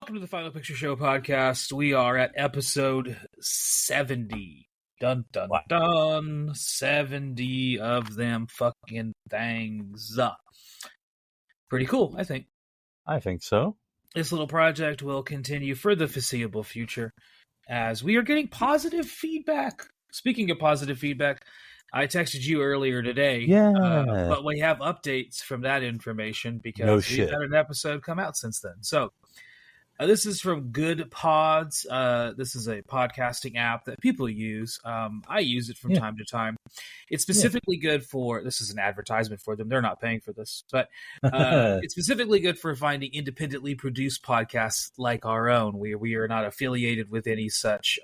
Welcome to the Final Picture Show podcast. We are at episode 70. Dun, dun, dun. 70 of them fucking things. Pretty cool, I think. I think so. This little project will continue for the foreseeable future as we are getting positive feedback. Speaking of positive feedback, I texted you earlier today. But we have updates from that information because we've had an episode come out since then. So this is from Good Pods. This is a podcasting app that people use. I use it from time to time. It's specifically good for, this is an advertisement for them. They're not paying for this, but it's specifically good for finding independently produced podcasts like our own. We are not affiliated with any such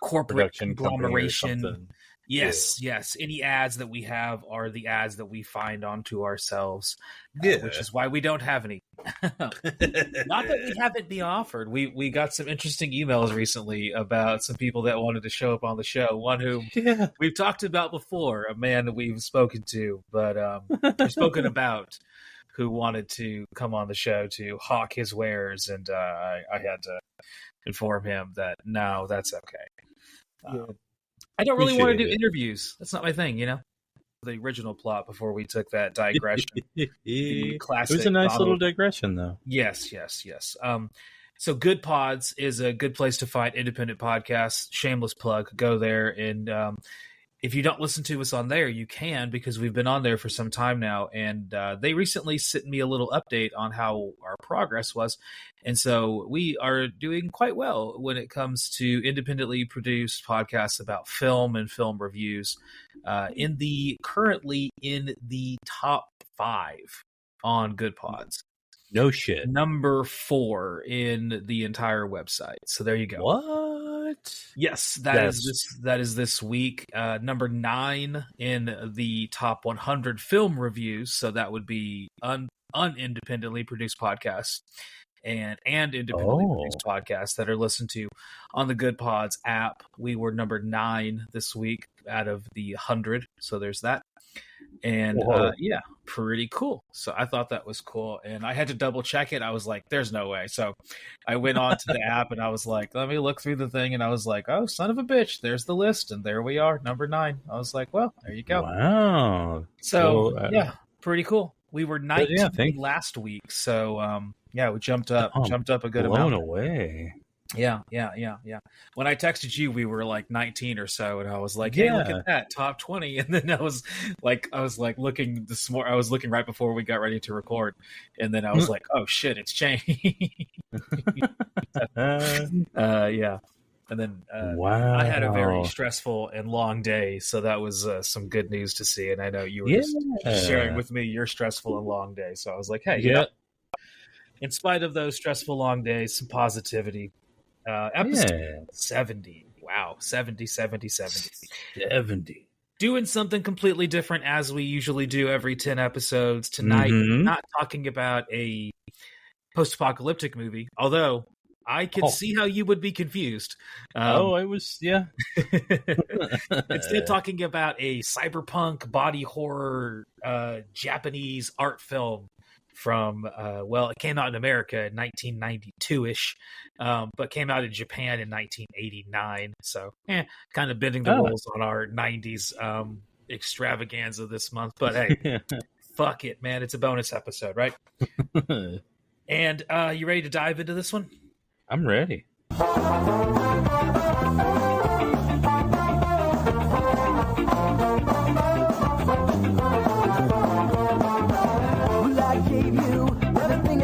corporate production conglomeration. Yes. Any ads that we have are the ads that we find onto ourselves, which is why we don't have any. Not that we haven't been offered. We got some interesting emails recently about some people that wanted to show up on the show. One who we've talked about before, a man that we've spoken to, but spoken about, who wanted to come on the show to hawk his wares, and I had to inform him that no, that's okay. I don't really want to do interviews. That's not my thing, you know? The original plot before we took that digression. The classic. It was a nice little digression, though. Yes. So Good Pods is a good place to find independent podcasts. Shameless plug. Go there. And if you don't listen to us on there, you can, because we've been on there for some time now. And they recently sent me a little update on how our progress was. And so we are doing quite well when it comes to independently produced podcasts about film and film reviews. Currently in the top 5 on Good Pods. No shit. Number 4 in the entire website. So there you go. What? Yes, that is this week. Number 9 in the top 100 film reviews. So that would be unindependently produced podcasts and independently produced podcasts that are listened to on the Good Pods app. We were number 9 this week out of the 100. So there's that. And pretty cool. So I thought that was cool. And I had to double check it. I was like, there's no way. So I went on to the app and I was like, let me look through the thing. And I was like, oh, son of a bitch. There's the list. And there we are, number 9. I was like, well, there you go. Wow. So pretty cool. We were 19 last week. So we jumped up a good amount. Blown away. Yeah. When I texted you, we were like 19 or so, and I was like, "Hey, look at that, top 20." And then I was looking this morning. I was looking right before we got ready to record, and then I was like, "Oh shit, it's changed." And then I had a very stressful and long day, so that was some good news to see. And I know you were just sharing with me your stressful and long day, so I was like, "Hey, in spite of those stressful long days, some positivity." Episode 70. Wow. 70. Doing something completely different as we usually do every 10 episodes. Tonight, not talking about a post-apocalyptic movie, although I can see how you would be confused. I was, Instead, talking about a cyberpunk body horror Japanese art film from it came out in America in 1992-ish, but came out in Japan in 1989. So kind of bending the rules on our 90s extravaganza this month. But hey, fuck it, man. It's a bonus episode, right? And you ready to dive into this one? I'm ready.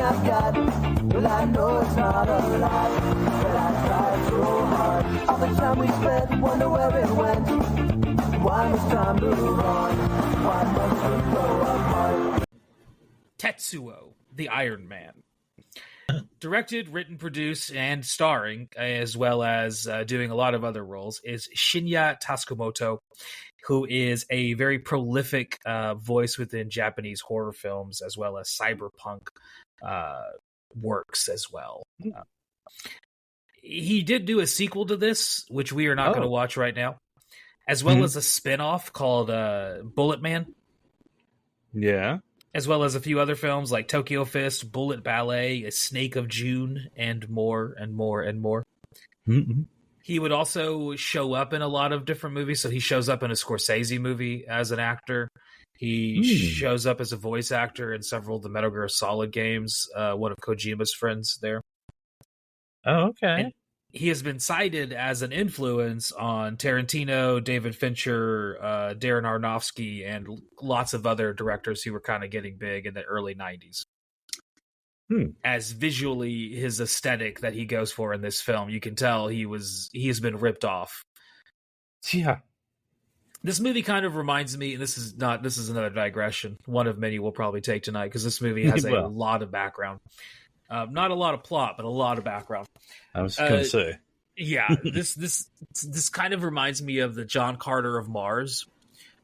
I've got, well, I know it's not a lot, but I tried so hard. All the time we spent, wonder where it went. Why must time move on? Why must we go apart? Tetsuo, the Iron Man. Directed, written, produced, and starring, as well as doing a lot of other roles, is Shinya Tasukamoto, who is a very prolific voice within Japanese horror films, as well as cyberpunk works as well. He did do a sequel to this, which we are not going to watch right now, as well as a spin-off called Bullet Man. Yeah. as well as a few other films like Tokyo Fist, Bullet Ballet, A Snake of June, and more and more and more. Mm-hmm. He would also show up in a lot of different movies. So he shows up in a Scorsese movie as an actor. He shows up as a voice actor in several of the Metal Gear Solid games, one of Kojima's friends there. Oh, okay. And he has been cited as an influence on Tarantino, David Fincher, Darren Aronofsky, and lots of other directors who were kind of getting big in the early 90s. As visually his aesthetic that he goes for in this film, you can tell he has been ripped off. Yeah. This movie kind of reminds me, and this is another digression, one of many we'll probably take tonight, because this movie has a lot of background. Not a lot of plot, but a lot of background. I was going to say. Yeah, this kind of reminds me of the John Carter of Mars,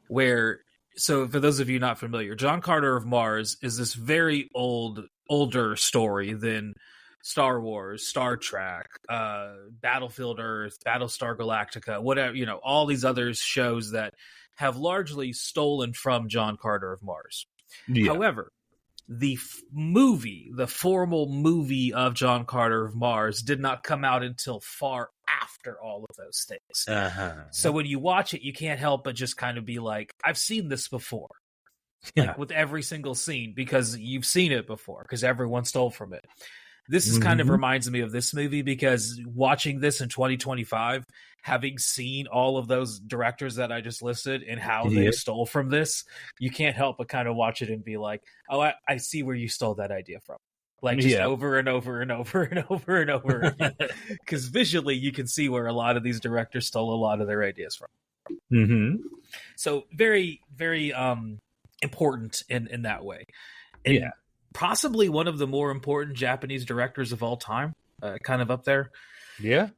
where, so for those of you not familiar, John Carter of Mars is this very older story than Star Wars, Star Trek, Battlefield Earth, Battlestar Galactica, whatever, all these other shows that have largely stolen from John Carter of Mars. Yeah. However, the formal movie of John Carter of Mars did not come out until far after all of those things. So when you watch it, you can't help but just kind of be like, I've seen this before. Like with every single scene, because you've seen it before, because everyone stole from it. This is kind of reminds me of this movie, because watching this in 2025, having seen all of those directors that I just listed and how they stole from this, you can't help but kind of watch it and be like, oh, I see where you stole that idea from. Like just over and over and over and over and over again. Because visually you can see where a lot of these directors stole a lot of their ideas from. So very, very important in that way. And possibly one of the more important Japanese directors of all time, kind of up there. Yeah.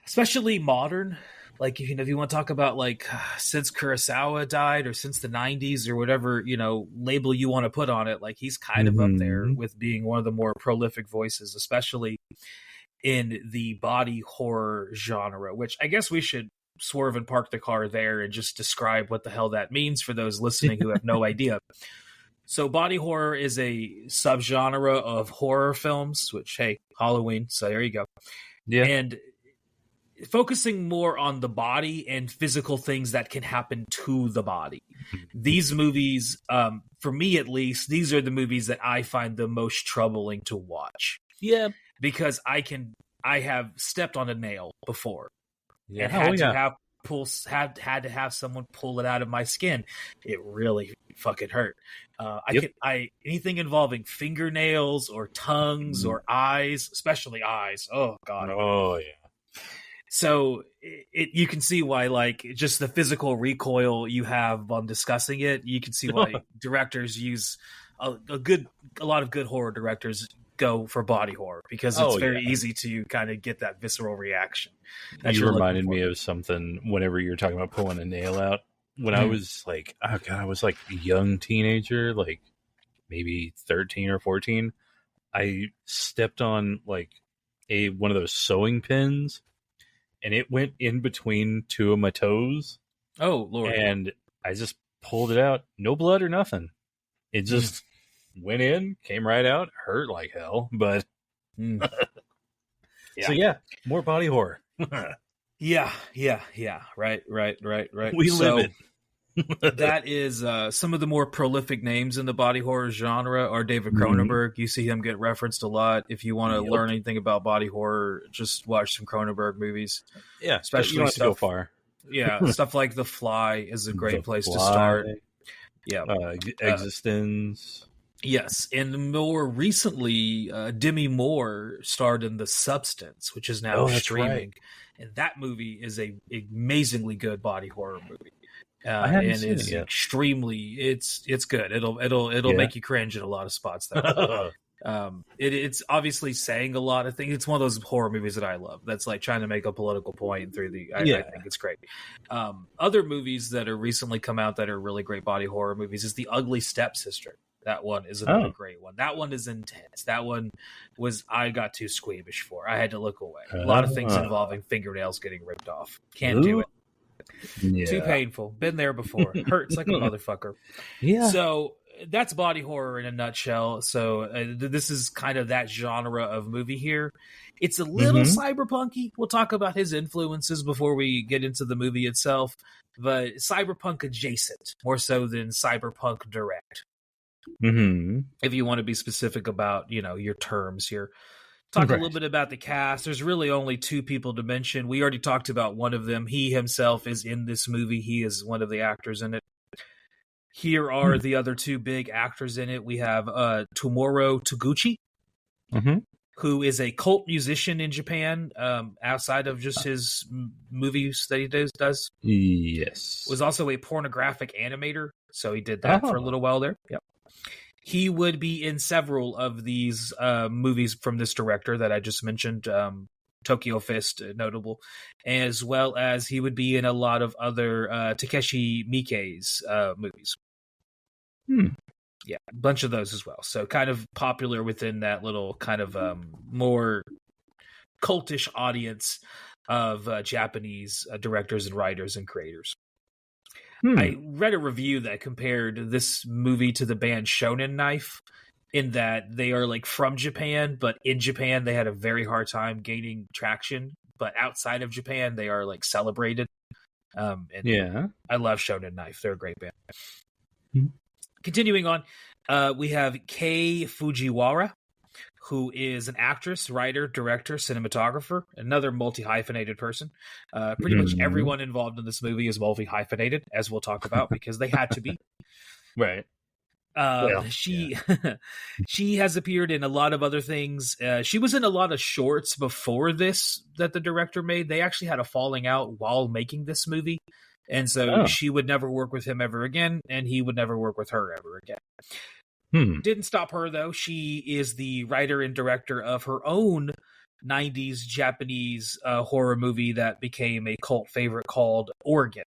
Especially modern. Like, if you want to talk about, like, since Kurosawa died, or since the 90s, or whatever, label you want to put on it, like, he's kind of up there with being one of the more prolific voices, especially in the body horror genre, which I guess we should swerve and park the car there and just describe what the hell that means for those listening who have no idea. So body horror is a subgenre of horror films, which, hey, Halloween, so there you go. Yeah. And focusing more on the body and physical things that can happen to the body. These movies, for me at least, these are the movies that I find the most troubling to watch. Yeah. Because I have stepped on a nail before. Yeah. And had to have someone pull it out of my skin. It really fucking hurt. Anything involving fingernails or tongues or eyes, especially eyes. Oh God. Oh yeah. So you can see why, like, just the physical recoil you have on discussing it. You can see why directors use a lot of good horror directors go for body horror, because it's very easy to kind of get that visceral reaction. You reminded me of something whenever you were talking about pulling a nail out. When I was like, oh God, I was like a young teenager, like maybe 13 or 14. I stepped on like one of those sewing pins, and it went in between two of my toes. Oh, Lord. And I just pulled it out. No blood or nothing. It just went in, came right out, hurt like hell. But so yeah, more body horror. Yeah. Right. We live it. That is some of the more prolific names in the body horror genre are David Cronenberg. You see him get referenced a lot. If you want to learn anything about body horror, just watch some Cronenberg movies. Yeah, especially you don't have to go far. Yeah, stuff like The Fly is a great place to start. Yeah, Existence. Yes, and more recently, Demi Moore starred in The Substance, which is now streaming, right. And that movie is a amazingly good body horror movie. And it's extremely, it's good. It'll make you cringe in a lot of spots. It's obviously saying a lot of things. It's one of those horror movies that I love. That's like trying to make a political point through I think it's great. Other movies that are recently come out that are really great body horror movies is The Ugly Stepsister. That one is another great one. That one is intense. That one I got too squeamish for. I had to look away. A lot of things involving fingernails getting ripped off. Can't do it. Yeah. Too painful. Been there before. Hurts like a motherfucker. Yeah. So that's body horror in a nutshell. So this is kind of that genre of movie here. It's a little cyberpunky. We'll talk about his influences before we get into the movie itself, but cyberpunk adjacent, more so than cyberpunk direct. If you want to be specific about, your terms here. Talk a little bit about the cast. There's really only two people to mention. We already talked about one of them. He himself is in this movie. He is one of the actors in it. Here are the other two big actors in it. We have Tomoro Taguchi, who is a cult musician in Japan, outside of just his movies that he does. Yes. Was also a pornographic animator, so he did that for a little while there. Yep. He would be in several of these movies from this director that I just mentioned, Tokyo Fist, notable, as well as he would be in a lot of other Takeshi Miike's movies. Yeah, a bunch of those as well. So kind of popular within that little kind of more cultish audience of Japanese directors and writers and creators. I read a review that compared this movie to the band Shonen Knife, in that they are like from Japan, but in Japan they had a very hard time gaining traction. But outside of Japan, they are like celebrated. And I love Shonen Knife; they're a great band. Continuing on, we have Kei Fujiwara, who is an actress, writer, director, cinematographer, another multi-hyphenated person. Pretty much everyone involved in this movie is multi-hyphenated, as we'll talk about, because they had to be. Right. She has appeared in a lot of other things. She was in a lot of shorts before this that the director made. They actually had a falling out while making this movie. And so she would never work with him ever again, and he would never work with her ever again. Didn't stop her, though. She is the writer and director of her own 90s Japanese horror movie that became a cult favorite called Organ,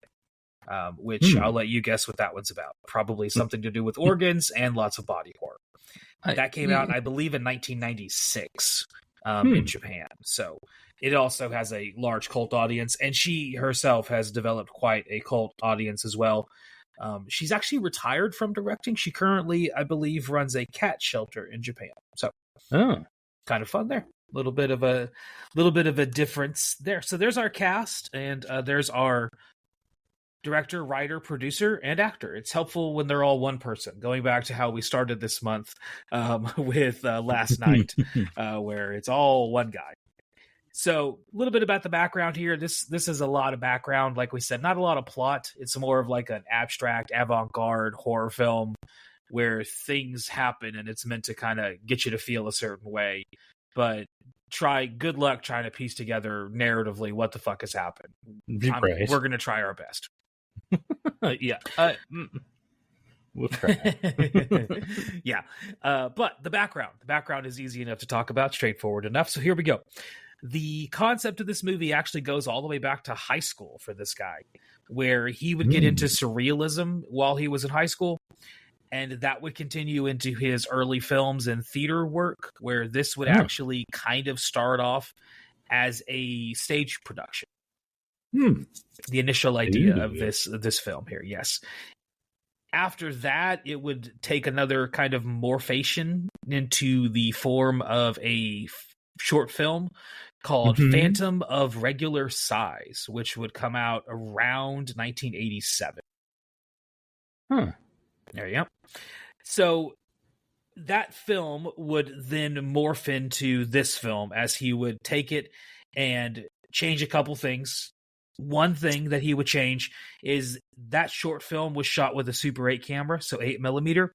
which I'll let you guess what that one's about. Probably something to do with organs and lots of body horror. That came out, I believe, in 1996 in Japan. So it also has a large cult audience, and she herself has developed quite a cult audience as well. She's actually retired from directing. She currently, I believe, runs a cat shelter in Japan. So, kind of fun there. A little bit of a difference there. So there's our cast, and there's our director, writer, producer, and actor. It's helpful when they're all one person. Going back to how we started this month with Last Night, where it's all one guy. So a little bit about the background here. This is a lot of background. Like we said, not a lot of plot. It's more of like an abstract, avant-garde horror film where things happen and it's meant to kind of get you to feel a certain way. But good luck trying to piece together narratively what the fuck has happened. Right. We're going to try our best. Yeah. We'll try. Yeah. But the background is easy enough to talk about, straightforward enough. So here we go. The concept of this movie actually goes all the way back to high school for this guy, where he would get into surrealism while he was in high school. And that would continue into his early films and theater work, where this would actually kind of start off as a stage production. The initial idea of this film here, yes. After that, it would take another kind of morphation into the form of a short film called Phantom of Regular Size, which would come out around 1987. There you go. So that film would then morph into this film as he would take it and change a couple things. One thing that he would change is that short film was shot with a Super 8 camera, so 8mm.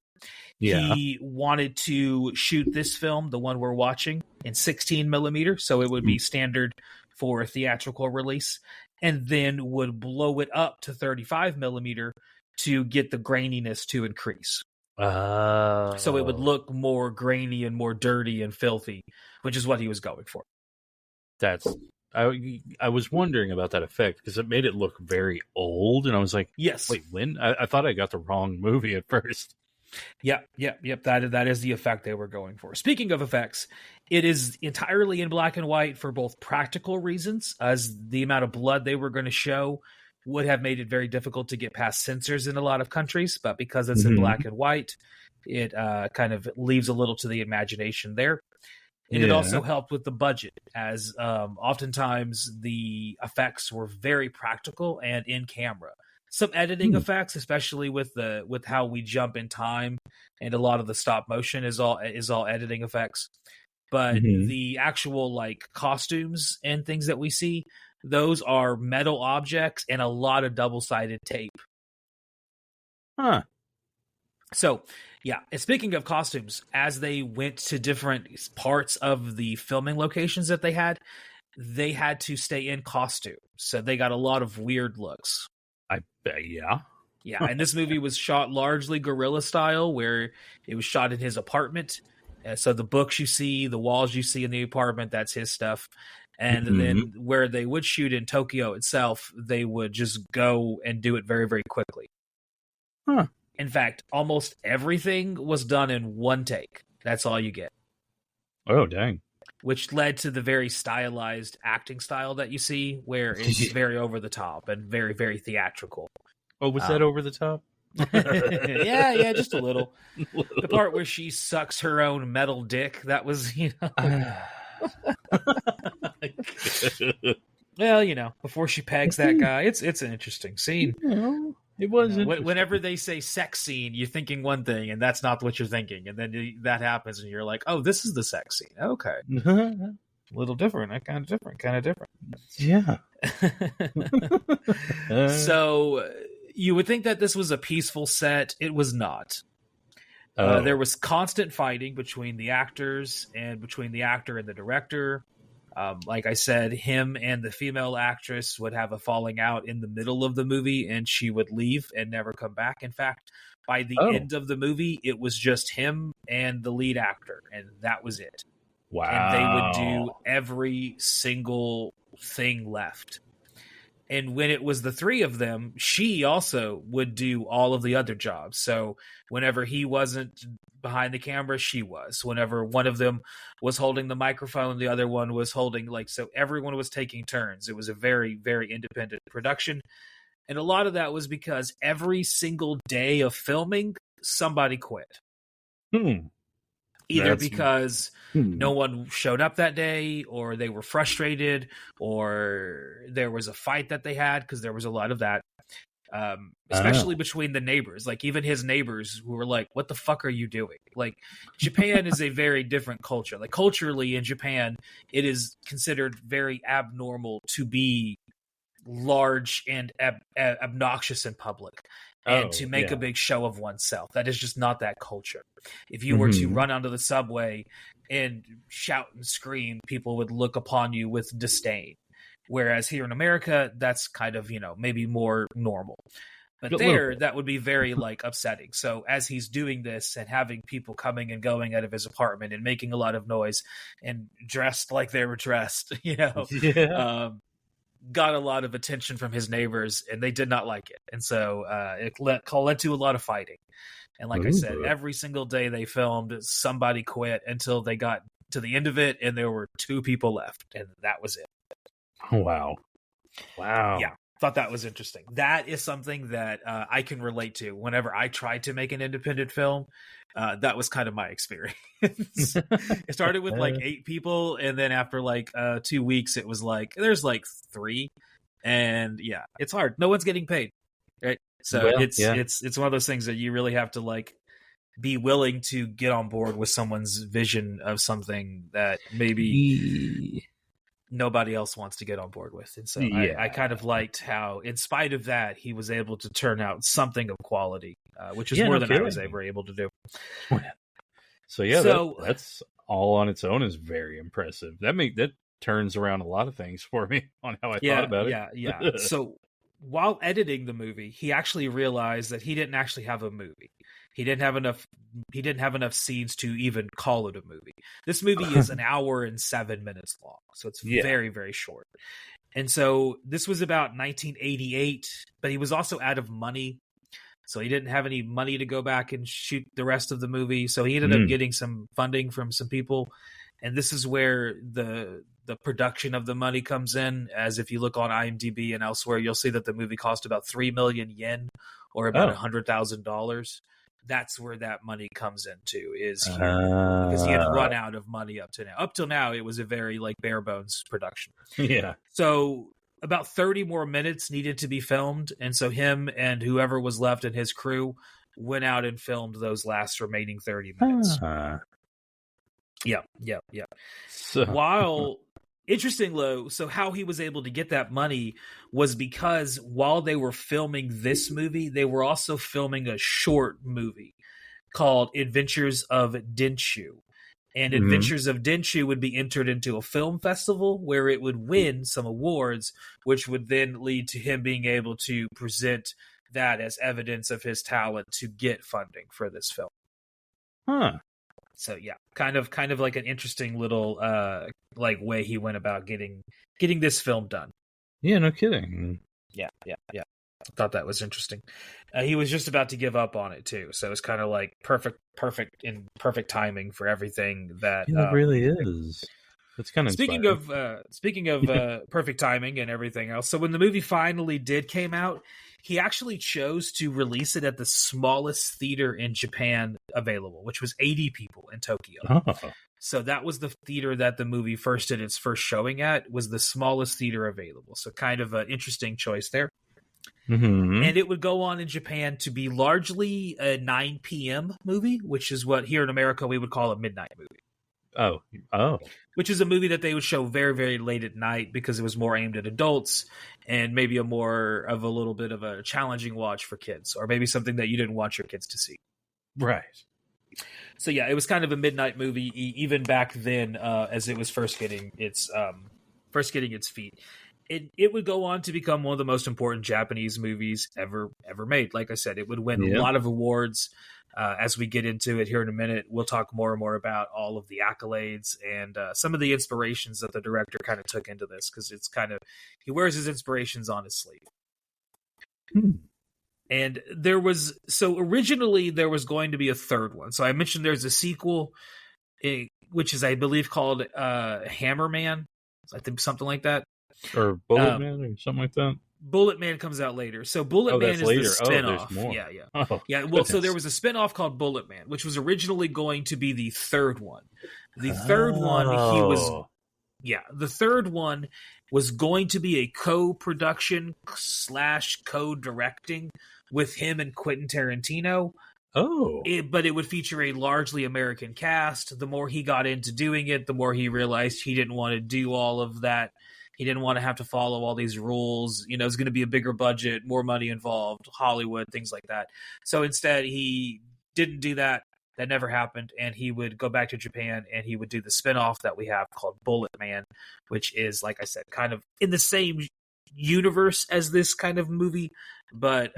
Yeah. He wanted to shoot this film, the one we're watching, in 16mm, so it would be standard for a theatrical release, and then would blow it up to 35mm to get the graininess to increase. So it would look more grainy and more dirty and filthy, which is what he was going for. I was wondering about that effect because it made it look very old, and I was like, "Yes, wait, when?" I thought I got the wrong movie at first. Yep. That is the effect they were going for. Speaking of effects, it is entirely in black and white for both practical reasons, as the amount of blood they were going to show would have made it very difficult to get past censors in a lot of countries, but because it's in black and white, it kind of leaves a little to the imagination there. And it also helped with the budget, as oftentimes the effects were very practical and in camera. Some editing effects, especially with how we jump in time, and a lot of the stop motion is all editing effects. But the actual like costumes and things that we see, those are metal objects and a lot of double-sided tape. Huh. So, yeah. And speaking of costumes, as they went to different parts of the filming locations that they had to stay in costume. So they got a lot of weird looks. I bet, yeah. Yeah, and this movie was shot largely guerrilla style, where it was shot in his apartment. So the books you see, the walls you see in the apartment, that's his stuff. And then where they would shoot in Tokyo itself, they would just go and do it very, very quickly. Huh. In fact, almost everything was done in one take. That's all you get. Oh, dang. Which led to the very stylized acting style that you see, where it's very over the top and very, very theatrical. Oh, was that over the top? yeah, just a little. The part where she sucks her own metal dick, that was, well, before she pegs that guy, it's an interesting scene. It was whenever they say sex scene, you're thinking one thing, and that's not what you're thinking, and then that happens, and you're like, "Oh, this is the sex scene." Okay, a little different, kind of different. Yeah. So you would think that this was a peaceful set. It was not. There was constant fighting between the actors and between the actor and the director. Like I said, him and the female actress would have a falling out in the middle of the movie, and she would leave and never come back. In fact, by the end of the movie, it was just him and the lead actor, and that was it. Wow. And they would do every single thing left. And when it was the three of them, she also would do all of the other jobs. So whenever he wasn't behind the camera, she was. Whenever one of them was holding the microphone, the other one was holding, so everyone was taking turns. It was a very, very independent production. And a lot of that was because every single day of filming, somebody quit. Either because no one showed up that day, or they were frustrated, or there was a fight that they had, because there was a lot of that. Especially between the neighbors. Like, even his neighbors who were like, "What the fuck are you doing?" Like, Japan is a very different culture. Like, culturally in Japan, it is considered very abnormal to be large and obnoxious in public. And to make a big show of oneself. That is just not that culture. If you were to run onto the subway and shout and scream, people would look upon you with disdain. Whereas here in America, that's kind of, maybe more normal. But there, that would be very, upsetting. So as he's doing this and having people coming and going out of his apartment and making a lot of noise and dressed like they were dressed, got a lot of attention from his neighbors, and they did not like it. And so it led to a lot of fighting. And like I said, every single day they filmed, somebody quit until they got to the end of it, and there were 2 people left, and that was it. Wow. Yeah, thought that was interesting. That is something that I can relate to. Whenever I tried to make an independent film, that was kind of my experience. It started with 8 people, and then after 2 weeks, it was there's 3, and yeah, it's hard. No one's getting paid, right? So it's one of those things that you really have to be willing to get on board with someone's vision of something that maybe nobody else wants to get on board with. And so I kind of liked how, in spite of that, he was able to turn out something of quality, which is more than I was ever able to do. So that's all on its own is very impressive. That turns around a lot of things for me on how I thought about it. Yeah. So while editing the movie, he actually realized that he didn't actually have a movie. He didn't have enough scenes to even call it a movie. This movie is an hour and 7 minutes long, so it's very, very short. And so this was about 1988, but he was also out of money. So he didn't have any money to go back and shoot the rest of the movie. So he ended up getting some funding from some people. And this is where the the production of the money comes in. As if you look on IMDb and elsewhere, you'll see that the movie cost about 3 million yen, or about $100,000. That's where that money comes into, is here, because he had run out of money up to now. Up till now, it was a very like bare bones production. Yeah. So about 30 more minutes needed to be filmed, and so him and whoever was left in his crew went out and filmed those last remaining 30 minutes. Yeah. So. While interesting, though, so how he was able to get that money was because while they were filming this movie, they were also filming a short movie called Adventures of Denshu. And Adventures of Denshu would be entered into a film festival where it would win some awards, which would then lead to him being able to present that as evidence of his talent to get funding for this film. So yeah, kind of like an interesting little like way he went about getting this film done. Yeah, no kidding. Yeah. I thought that was interesting. He was just about to give up on it too, so it's kind of like perfect timing for everything that. Yeah, it really is. It's kind of speaking of perfect timing and everything else. So when the movie finally came out, he actually chose to release it at the smallest theater in Japan available, which was 80 people in Tokyo. Oh. So that was the theater that the movie did its first showing at, was the smallest theater available. So kind of an interesting choice there. Mm-hmm. And it would go on in Japan to be largely a 9 p.m. movie, which is what here in America we would call a midnight movie. Oh. Which is a movie that they would show very, very late at night because it was more aimed at adults and maybe a little bit of a challenging watch for kids, or maybe something that you didn't want your kids to see. Right. So yeah, it was kind of a midnight movie even back then, as it was first getting its feet. It would go on to become one of the most important Japanese movies ever made. Like I said, it would win a lot of awards. As we get into it here in a minute, we'll talk more and more about all of the accolades and some of the inspirations that the director kind of took into this, because it's kind of, he wears his inspirations on his sleeve. And originally there was going to be a third one. So I mentioned there's a sequel, which is, I believe, called Hammerman. I think something like that. Or Bullet Man or something like that. Bullet Man comes out later. So Bullet Man is later. the spinoff. There's more. Yeah. Oh, yeah. Well, so there was a spinoff called Bullet Man, which was originally going to be the third one. The third one, the third one was going to be a co-production / co-directing with him and Quentin Tarantino. But it would feature a largely American cast. The more he got into doing it, the more he realized he didn't want to do all of that. He didn't want to have to follow all these rules. You know, it's going to be a bigger budget, more money involved, Hollywood, things like that. So instead, he didn't do that. That never happened. And he would go back to Japan and he would do the spinoff that we have called Bullet Man, which is, like I said, kind of in the same universe as this kind of movie, but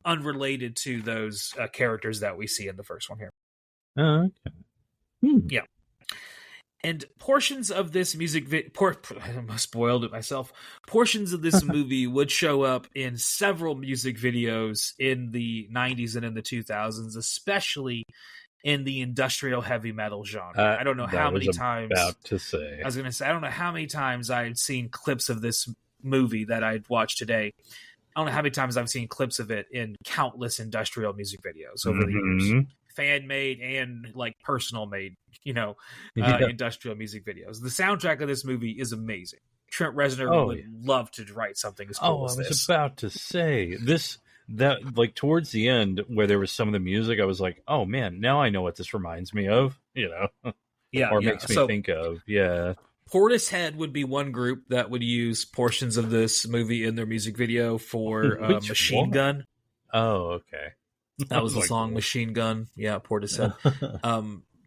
unrelated to those characters that we see in the first one here. Okay. Yeah. And portions of this I almost spoiled it myself. Portions of this movie would show up in several music videos in the 90s and in the 2000s, especially in the industrial heavy metal genre. I don't know how many times. I was going to say, I don't know how many times I had seen clips of this movie that I'd watched today. I don't know how many times I've seen clips of it in countless industrial music videos over the years. Fan made and like personal made, industrial music videos. The soundtrack of this movie is amazing. Trent Reznor would love to write something as cool as this. I was about to say that like towards the end where there was some of the music, I was like, oh man, now I know what this reminds me of, makes me think of. Yeah. Portishead would be one group that would use portions of this movie in their music video for Machine Gun. Oh, okay. That was the song Machine Gun. Yeah, Portishead.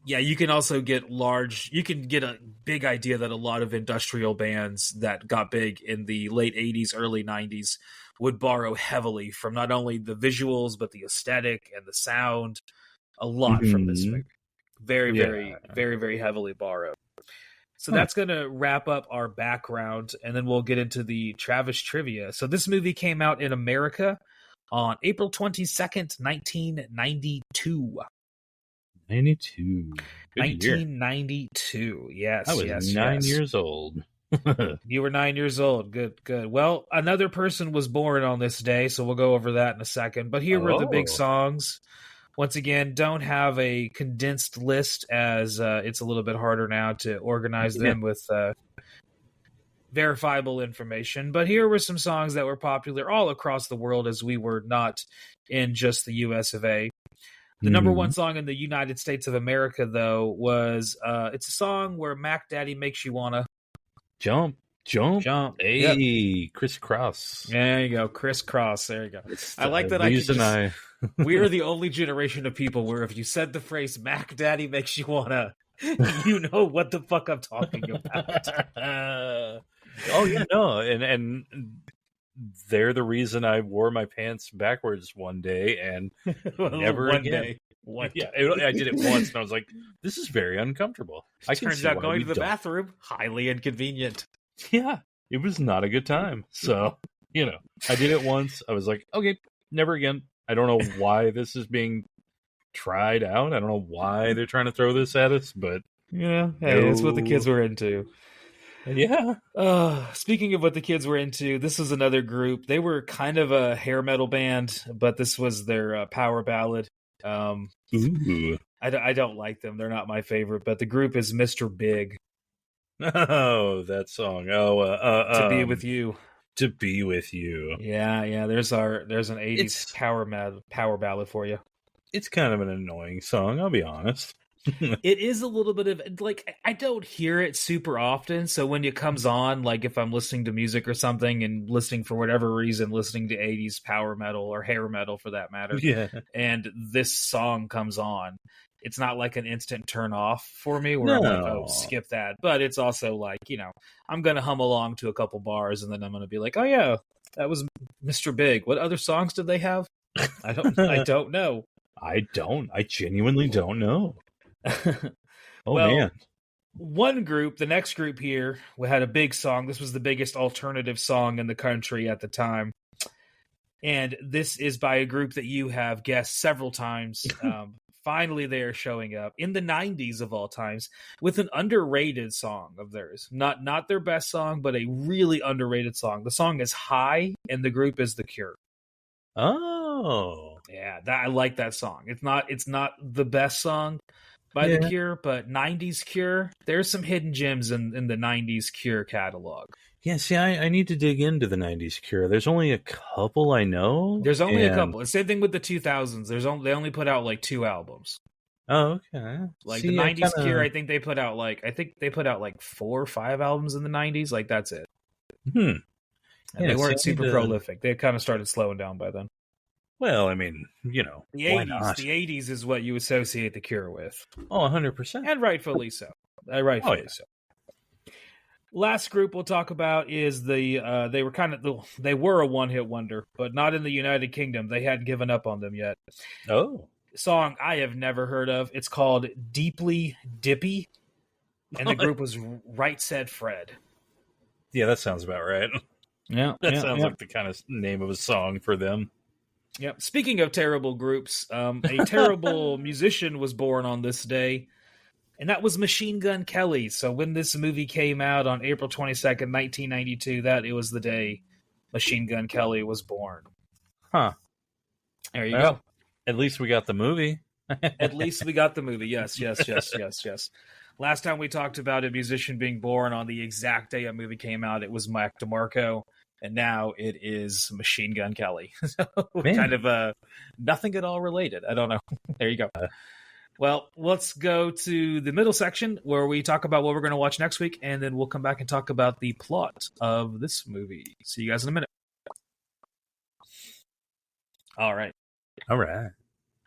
You can also get a big idea that a lot of industrial bands that got big in the late 80s, early 90s would borrow heavily from not only the visuals, but the aesthetic and the sound, a lot from this movie. Very, very, very, very heavily borrowed. So that's going to wrap up our background, and then we'll get into the Travis trivia. So this movie came out in America on April 22nd, 1992. 92. 1992. Yes. I was 9 years old. You were 9 years old. Good, good. Well, another person was born on this day, so we'll go over that in a second. But here were the big songs. Once again, don't have a condensed list as it's a little bit harder now to organize them with verifiable information. But here were some songs that were popular all across the world, as we were not in just the US of A. The number one song in the United States of America, though, was it's a song where Mac Daddy makes you wanna jump. Hey, yep. Crisscross. There you go, crisscross. There you go. I like that. We are the only generation of people where if you said the phrase "Mac Daddy makes you wanna," you know what the fuck I'm talking about. Oh yeah, no, and they're the reason I wore my pants backwards one day and never again. Yeah, I did it once, and I was like, "This is very uncomfortable." Turns out going to the bathroom highly inconvenient. Yeah, it was not a good time. So, I did it once. I was like, okay, never again. I don't know why this is being tried out. I don't know why they're trying to throw this at us, but hey, it's what the kids were into. Yeah. Speaking of what the kids were into, this is another group. They were kind of a hair metal band, but this was their power ballad. Ooh. I don't like them. They're not my favorite, but the group is Mr. Big. Oh, that song. To Be With You. To Be With You. Yeah. There's an 80s power ballad for you. It's kind of an annoying song, I'll be honest. It is a little bit of I don't hear it super often, so when it comes on, like if I'm listening to music or something and listening for whatever reason, listening to 80s power metal or hair metal for that matter, and this song comes on, it's not like an instant turn off for me where I'm like, oh, skip that. But it's also like, I'm going to hum along to a couple bars and then I'm going to be like, oh yeah, that was Mr. Big. What other songs did they have? I don't know. I genuinely don't know. Man. One group, the next group here, we had a big song. This was the biggest alternative song in the country at the time. And this is by a group that you have guessed several times. Finally, they are showing up in the 90s of all times with an underrated song of theirs. Not their best song, but a really underrated song. The song is High, and the group is The Cure. Oh. Yeah, I like that song. It's not the best song by The Cure, but 90s Cure, there's some hidden gems in the 90s Cure catalog. Yeah, see, I need to dig into the 90s Cure. There's only a couple I know. There's only a couple. The same thing with the 2000s. They only put out like 2 albums. Oh, okay. Like the 90s Cure, I think they put out like 4 or 5 albums in the 90s. Like that's it. And they weren't super prolific. They kind of started slowing down by then. Well, I mean, the 80s. The 80s is what you associate the Cure with. Oh, 100%. And rightfully so. So. Last group we'll talk about is they were a one-hit wonder, but not in the United Kingdom. They hadn't given up on them yet. Oh. Song I have never heard of. It's called Deeply Dippy, and the group was Right Said Fred. Yeah, that sounds about right. Yeah, that sounds like the kind of name of a song for them. Yep. Speaking of terrible groups, a terrible musician was born on this day, and that was Machine Gun Kelly. So when this movie came out on April 22nd, 1992, it was the day Machine Gun Kelly was born. Huh. There you go. At least we got the movie. At least we got the movie. Yes. Last time we talked about a musician being born on the exact day a movie came out, it was Mac DeMarco. And now it is Machine Gun Kelly. So kind of nothing at all related. I don't know. There you go. Well, let's go to the middle section where we talk about what we're going to watch next week, and then we'll come back and talk about the plot of this movie. See you guys in a minute. All right.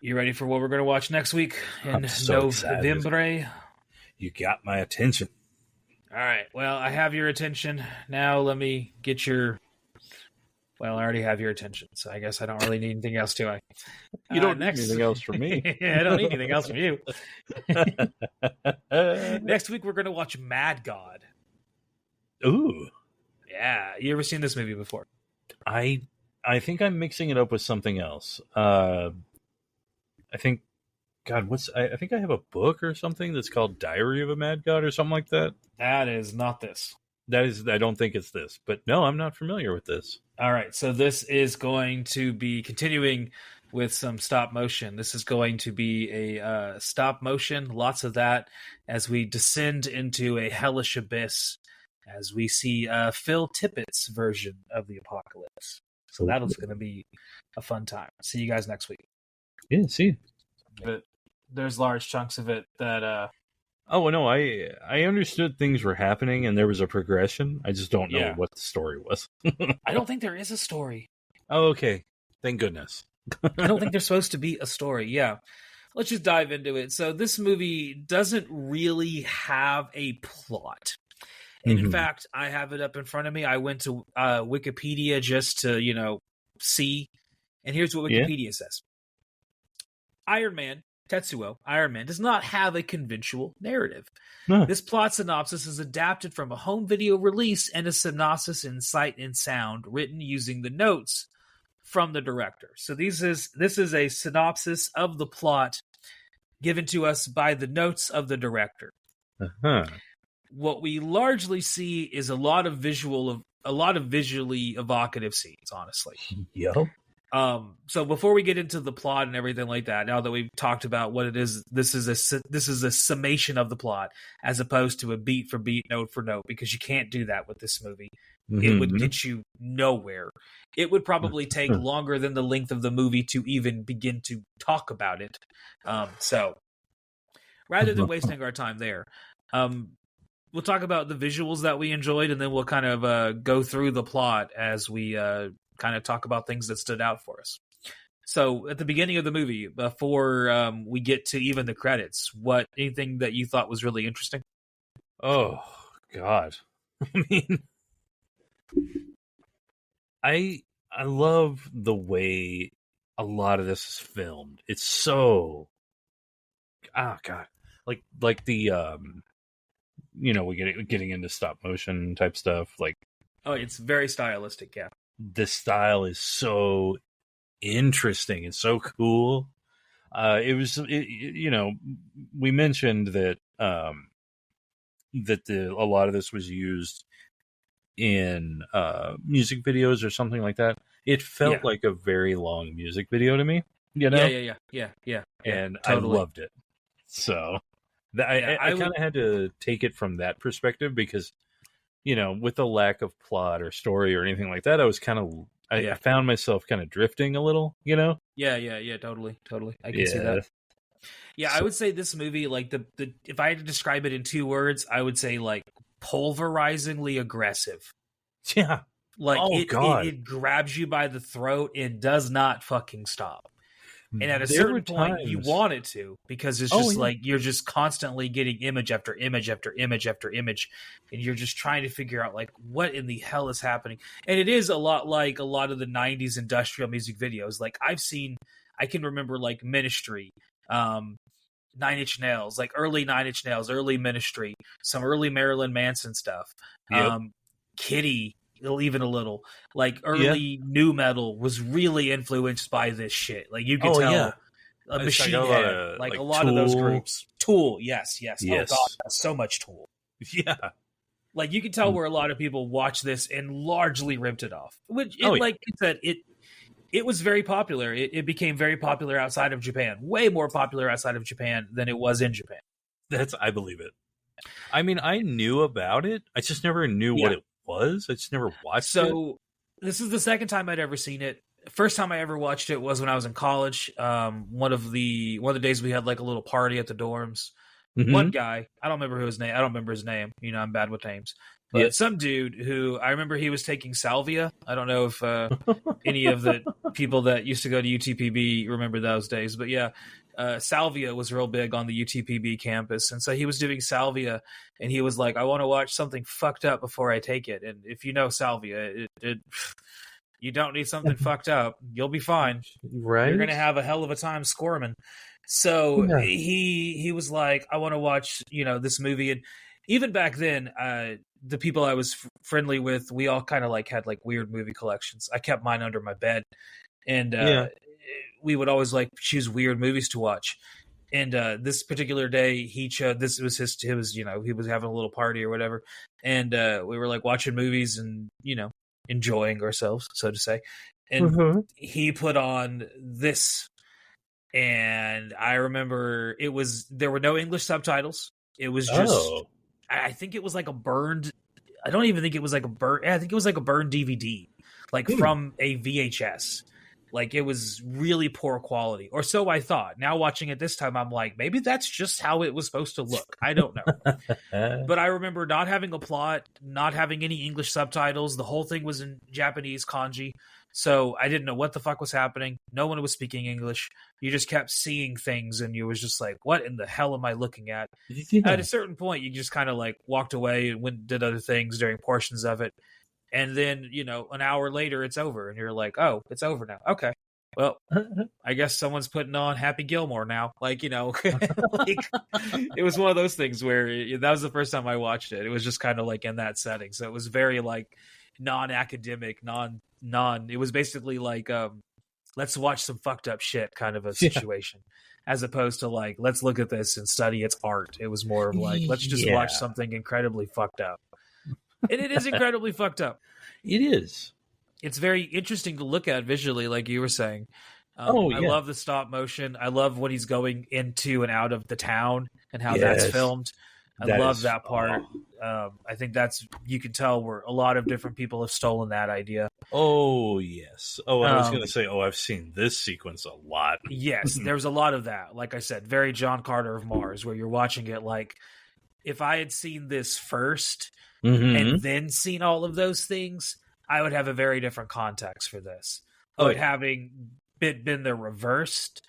You ready for what we're going to watch next week in November? You got my attention. All right. Well, I have your attention. Now let me get your... Well, I already have your attention, so I guess I don't really need anything else, do I? You don't need anything else from me. I don't need anything else from you. Next week, we're going to watch Mad God. Ooh. Yeah. You ever seen this movie before? I think I'm mixing it up with something else. I think I think I have a book or something that's called Diary of a Mad God or something like that. That is not this. I don't think it's this, but no, I'm not familiar with this. All right, so this is going to be continuing with some stop motion. This is going to be a stop motion, lots of that, as we descend into a hellish abyss, as we see Phil Tippett's version of the apocalypse. So that's going to be a fun time. See you guys next week. Yeah, see. But there's large chunks of it that... Oh, no, I understood things were happening and there was a progression. I just don't know what the story was. I don't think there is a story. Oh, okay. Thank goodness. I don't think there's supposed to be a story. Yeah. Let's just dive into it. So this movie doesn't really have a plot. And in fact, I have it up in front of me. I went to Wikipedia just to, see. And here's what Wikipedia says. Iron Man, Tetsuo, Iron Man, does not have a conventional narrative. No. This plot synopsis is adapted from a home video release and a synopsis in sight and sound written using the notes from the director. So this is a synopsis of the plot given to us by the notes of the director. What we largely see is a lot of visually evocative scenes, honestly. Yep. So before we get into the plot and everything like that, now that we've talked about what it is, this is a summation of the plot as opposed to a beat for beat, note for note, because you can't do that with this movie. It would get you nowhere. It would probably take longer than the length of the movie to even begin to talk about it. So rather than wasting our time there, we'll talk about the visuals that we enjoyed, and then we'll kind of go through the plot as we kind of talk about things that stood out for us. So at the beginning of the movie, before we get to even the credits, anything that you thought was really interesting? Oh, God. I mean, I love the way a lot of this is filmed. It's so... God. Like the... we getting into stop motion type stuff. Like, oh, it's very stylistic, yeah. The style is so interesting and so cool. We mentioned that a lot of this was used in music videos or something like that. It felt like a very long music video to me. Yeah. And totally. I loved it. So I kind of had to take it from that perspective because, with the lack of plot or story or anything like that, I was kind of, I found myself kind of drifting a little, Yeah, totally. I can see that. Yeah, so, I would say this movie, like the if I had to describe it in 2 words, I would say like pulverizingly aggressive. Yeah. Like it grabs you by the throat and does not fucking stop. And at a certain point, you want it to, because it's just like you're just constantly getting image after image after image after image, and you're just trying to figure out like what in the hell is happening. And it is a lot like a lot of the 90s industrial music videos. Like I can remember like Ministry, 9 Inch Nails, like early 9 Inch Nails, early Ministry, some early Marilyn Manson stuff, Kitty. Even a little like early new metal was really influenced by this shit. Like you can tell, Machine Head, like a lot Tool. Of those groups. Tool, yes. Oh God, so much Tool. Yeah, like you can tell where a lot of people watch this and largely ripped it off. Which, like I said, it was very popular. It became very popular outside of Japan, way more popular outside of Japan than it was in Japan. I believe it. I mean, I knew about it. I just never knew what it was. I just never watched it. So this is the second time I'd ever seen it. First time I ever watched it was when I was in college. One of the days we had like a little party at the dorms. One guy, I don't remember his name. I'm bad with names. But some dude who I remember he was taking salvia. I don't know if any of the people that used to go to UTPB remember those days, but salvia was real big on the UTPB campus. And so he was doing salvia and he was like, I want to watch something fucked up before I take it. And if you know salvia, you don't need something fucked up. You'll be fine. Right. You're going to have a hell of a time squirming. So he was like, I want to watch, this movie. And even back then, the people I was friendly with, we all kind of like had like weird movie collections. I kept mine under my bed. And we would always like choose weird movies to watch. And this particular day, he chose. This was his. He was he was having a little party or whatever, and we were like watching movies and enjoying ourselves, so to say. And he put on this, and I remember there were no English subtitles. It was just I think it was like a burned. I don't even think it was like a burn. I think it was like a burned DVD, like from a VHS. Like it was really poor quality, or so I thought. Now watching it this time, I'm like, maybe that's just how it was supposed to look. I don't know. But I remember not having a plot, not having any English subtitles. The whole thing was in Japanese kanji. So I didn't know what the fuck was happening. No one was speaking English. You just kept seeing things and you was just like, what in the hell am I looking at? Yeah. At a certain point, you just kind of like walked away and did other things during portions of it. And then, an hour later, it's over. And you're like, oh, it's over now. Okay. Well, I guess someone's putting on Happy Gilmore now. Like, like, it was one of those things where that was the first time I watched it. It was just kind of like in that setting. So it was very like non-academic, it was basically like, let's watch some fucked up shit kind of a situation. As opposed to like, let's look at this and study its art. It was more of like, let's just watch something incredibly fucked up. And it is incredibly fucked up. It is. It's very interesting to look at visually, like you were saying. I love the stop motion. I love when he's going into and out of the town and how that's filmed. I love that part. I think you can tell where a lot of different people have stolen that idea. Oh, yes. Oh, I was going to say, I've seen this sequence a lot. Yes, there's a lot of that. Like I said, very John Carter of Mars, where you're watching it like, if I had seen this first and then seen all of those things, I would have a very different context for this. But having been the reversed,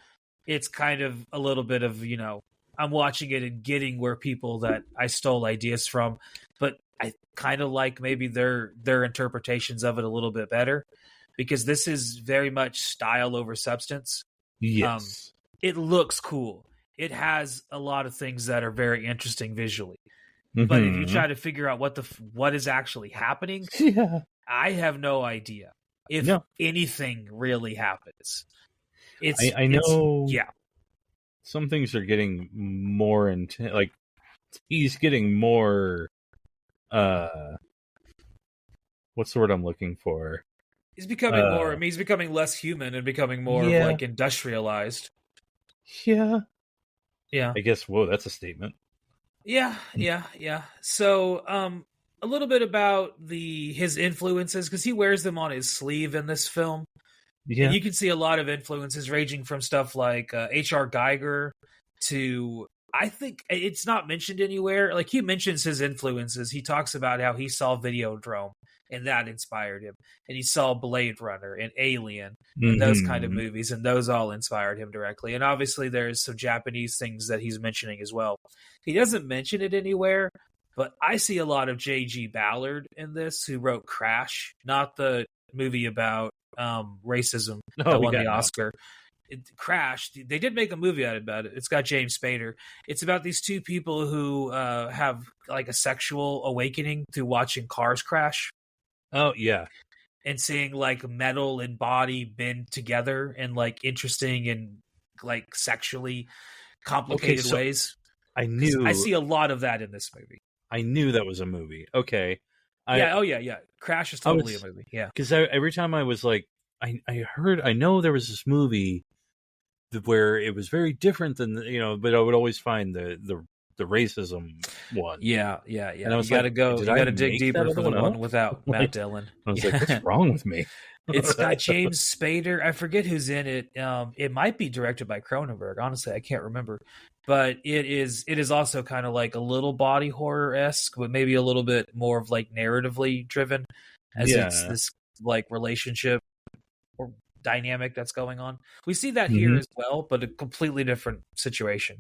it's kind of a little bit of, I'm watching it and getting where people that I stole ideas from, but I kind of like maybe their interpretations of it a little bit better, because this is very much style over substance. Yes. It looks cool. It has a lot of things that are very interesting visually. But if you try to figure out what is actually happening, I have no idea if anything really happens. I know. Some things are getting more intense. Like he's getting more. What's the word I'm looking for? He's becoming more. I mean, he's becoming less human and becoming more like industrialized. Yeah. Yeah. I guess. Whoa, that's a statement. Yeah. So, a little bit about his influences, because he wears them on his sleeve in this film. Yeah. And you can see a lot of influences ranging from stuff like H.R. Geiger to, I think it's not mentioned anywhere. Like he mentions his influences. He talks about how he saw Videodrome and that inspired him. And he saw Blade Runner and Alien and those kind of movies. And those all inspired him directly. And obviously there's some Japanese things that he's mentioning as well. He doesn't mention it anywhere, but I see a lot of J.G. Ballard in this, who wrote Crash, not the movie about racism that won the Oscar. Crash, they did make a movie out about it. It's got James Spader. It's about these two people who have like a sexual awakening through watching cars crash. Oh, yeah. And seeing like metal and body bend together in like interesting and like sexually complicated ways. I see a lot of that in this movie. I knew that was a movie. Okay. Yeah. Crash is totally a movie. Yeah. Because every time I was like, I know there was this movie where it was very different than, but I would always find the racism one. Yeah. And I was you gotta dig deeper for the one without Matt Dillon. I was like, what's wrong with me? It's got James Spader. I forget who's in it. It might be directed by Cronenberg. Honestly, I can't remember. But it is also kind of like a little body horror-esque, but maybe a little bit more of like narratively driven, as it's this like relationship or dynamic that's going on. We see that here as well, but a completely different situation.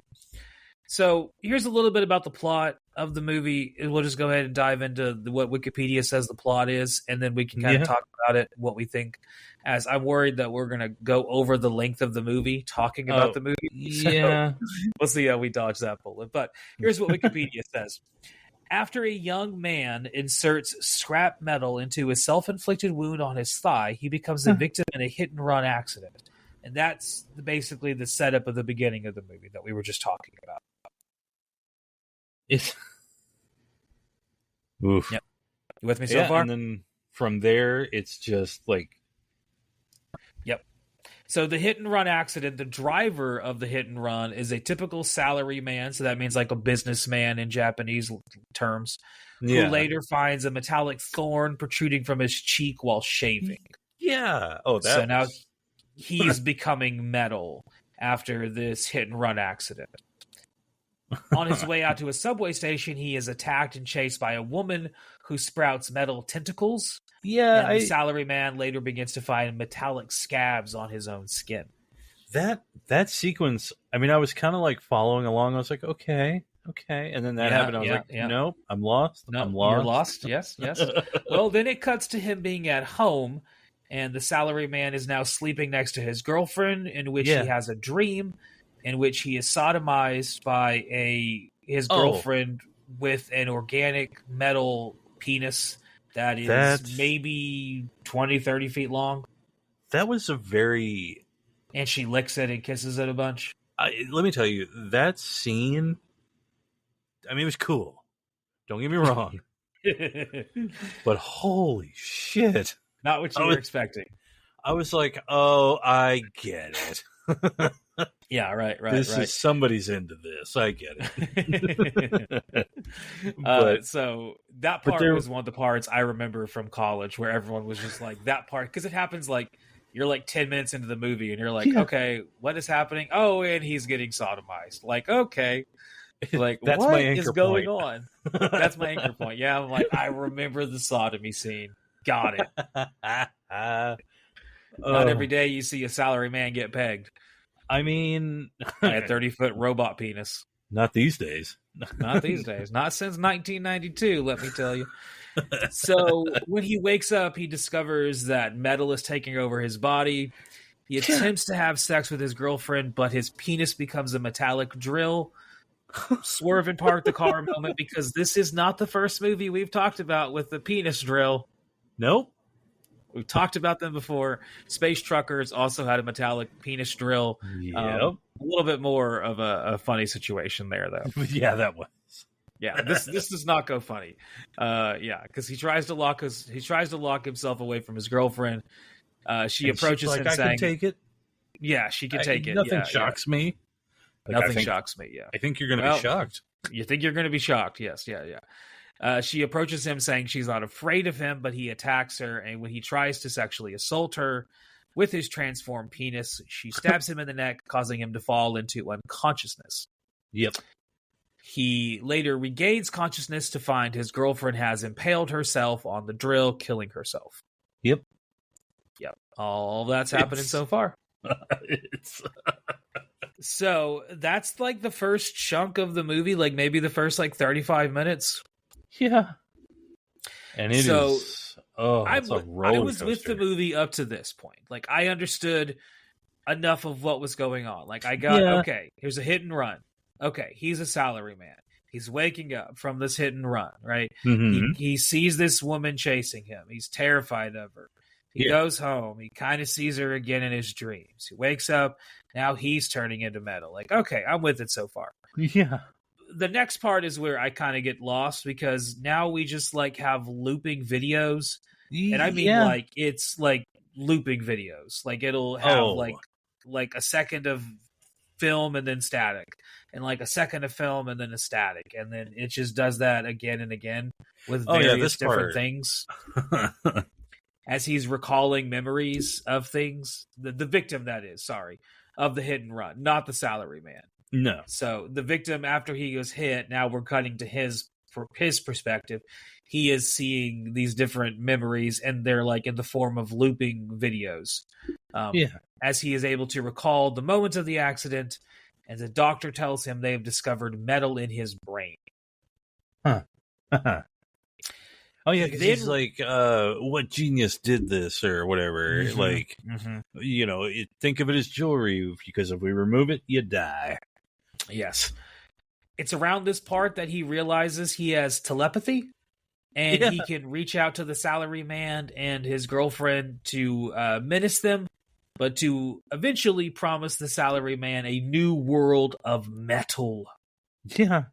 So here's a little bit about the plot of the movie. We'll just go ahead and dive into what Wikipedia says the plot is, and then we can kind of talk about it, what we think. As I'm worried that we're going to go over the length of the movie talking about the movie. So we'll see how we dodge that bullet. But here's what Wikipedia says. After a young man inserts scrap metal into a self-inflicted wound on his thigh, he becomes a victim in a hit-and-run accident. And that's basically the setup of the beginning of the movie that we were just talking about. It's oof. Yep. You with me so far? And then from there, it's just like... Yep. So the hit and run accident, the driver of the hit and run is a typical salary man. So that means like a businessman in Japanese terms, who later finds a metallic thorn protruding from his cheek while shaving. Yeah. Oh, that so now he's becoming metal after this hit and run accident. On his way out to a subway station, he is attacked and chased by a woman who sprouts metal tentacles. Yeah, and the salary man later begins to find metallic scabs on his own skin. That sequence, I mean, I was kind of like following along. I was like, okay. And then that happened. I was nope, I'm lost. No, I'm lost. You're lost. Yes. Well, then it cuts to him being at home, and the salary man is now sleeping next to his girlfriend, in which he has a dream in which he is sodomized by his girlfriend with an organic metal penis that is maybe 20, 30 feet long. That was a very... And she licks it and kisses it a bunch. Let me tell you, that scene, I mean, it was cool. Don't get me wrong. But holy shit. Not what you were expecting. I was like, oh, I get it. Yeah, right. This is somebody's into this. I get it. So that part was one of the parts I remember from college where everyone was just like, that part, because it happens like you're like 10 minutes into the movie and you're like, okay, what is happening? Oh, and he's getting sodomized. Like, okay. Like, that's what my anchor is going point. on? That's my anchor point. Yeah, I'm like, I remember the sodomy scene. Got it. Not every day you see a salary man get pegged. I mean, by a 30-foot robot penis. Not these days. Not these days. Not since 1992, let me tell you. So when he wakes up, he discovers that metal is taking over his body. He attempts to have sex with his girlfriend, but his penis becomes a metallic drill. Swerve and park the car a moment, because this is not the first movie we've talked about with the penis drill. Nope. We've talked about them before. Space Truckers also had a metallic penis drill. Yep. A little bit more of a funny situation there, though. Yeah, that was. Yeah, this does not go funny. Because he tries to lock himself away from his girlfriend. She approaches him I saying, can take it. Yeah, she can take it. Nothing shocks me. Nothing shocks me. Yeah, I think you're going to be shocked. You think you're going to be shocked? Yes. Yeah. She approaches him saying she's not afraid of him, but he attacks her, and when he tries to sexually assault her with his transformed penis, she stabs him in the neck, causing him to fall into unconsciousness. Yep. He later regains consciousness to find his girlfriend has impaled herself on the drill, killing herself. Yep. All that's happening so far. So that's like the first chunk of the movie, like maybe the first like 35 minutes. Yeah. And it is. Oh, it's a roller I was coaster. with the movie up to this point. Like, I understood enough of what was going on. Like, I got, okay, here's a hit and run. Okay, he's a salary man. He's waking up from this hit and run, right? Mm-hmm. He sees this woman chasing him. He's terrified of her. He goes home. He kind of sees her again in his dreams. He wakes up. Now he's turning into metal. Like, okay, I'm with it so far. Yeah. The next part is where I kind of get lost, because now we just like have looping videos. And I mean, like, it's like looping videos. Like, it'll have like a second of film and then static, and like a second of film and then a static, and then it just does that again and again with various different things. As he's recalling memories of things, the victim, that is, of the hit and run, not the salary man. No. So the victim, after he was hit, now we're cutting to his perspective. He is seeing these different memories, and they're like in the form of looping videos. As he is able to recall the moments of the accident, and the doctor tells him they have discovered metal in his brain. Huh. Oh, yeah, because he's like, what genius did this, or whatever. Mm-hmm. Like, you know, think of it as jewelry, because if we remove it, you die. Yes. It's around this part that he realizes he has telepathy, and he can reach out to the salary man and his girlfriend to menace them. but to eventually promise the salaryman a new world of metal. Yeah.